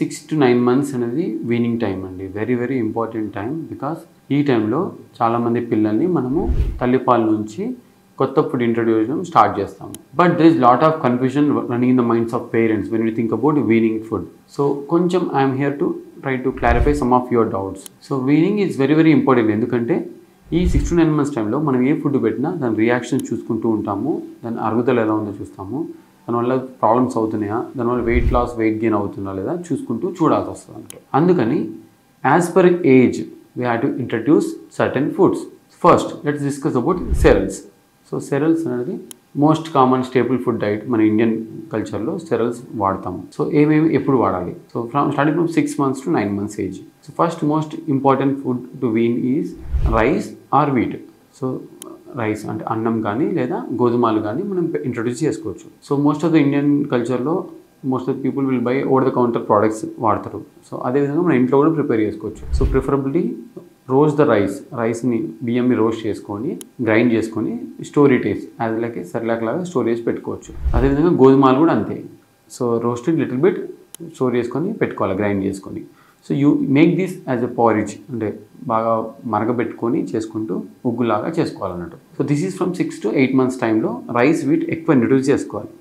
6 to 9 months అనేది weaning time అండి. Very very important time. Because ఈ టైంలో చాలామంది పిల్లల్ని మనము తల్లిపాల నుంచి కొత్త ఫుడ్ ఇంట్రడ్యూస్ చేయడం స్టార్ట్ చేస్తాము. But there is lot of confusion running in the minds of parents when you think about weaning food. So కొంచెం I'm here to try to clarify some of your doubts. So weaning is very very important. ఎందుకంటే ఈ 6 to 9 months టైంలో మనం ఏ food పెట్టినా దాని reaction చూసుకుంటూ ఉంటాము, దాని అరుగుదల ఎలా ఉందో చూస్తాము, దానివల్ల ప్రాబ్లమ్స్ అవుతున్నాయా, దానివల్ల వెయిట్ లాస్ వెయిట్ గెయిన్ అవుతుందా లేదా చూసుకుంటూ చూడాల్సి వస్తుంది అంటే. అందుకని as per age we have to introduce certain foods. First let's discuss about cereals. So cereals అనేది most common staple food diet. మన ఇండియన్ కల్చర్లో సెరల్స్ వాడతాము. సో ఏమేమి ఎప్పుడు వాడాలి? So starting from 6 months to 9 months age. So first most important food to wean is rice or wheat. So rice అంటే అన్నం కానీ లేదా గోధుమలు కానీ మనం ఇంట్రడ్యూస్ చేసుకోవచ్చు. So most of the Indian కల్చర్లో most of the people will buy over the counter products వాడతారు. సో అదేవిధంగా మనం ఇంట్లో కూడా ప్రిపేర్ చేసుకోవచ్చు. సో ప్రిఫరబుల్లీ రోస్ట్ ద రైస్ని బియ్యంని రోస్ట్ చేసుకొని గ్రైండ్ చేసుకొని స్టోరేజ్ యాజ్ లైక్ సెర్లాక్ లాగా స్టోరేజ్ పెట్టుకోవచ్చు. అదేవిధంగా గోధుమలు కూడా అంతే. So roasted little bit store చేసుకొని పెట్టుకోవాలి గ్రైండ్ చేసుకొని. So you make this as a porridge, అంటే బాగా మరగబెట్టుకొని చేసుకుంటూ ఉగ్గులాగా చేసుకోవాలన్నట్టు. So this is from 6 to 8 months టైంలో రైస్ వీట్ ఎక్కువ ఇంట్రడ్యూస్ చేసుకోవాలి.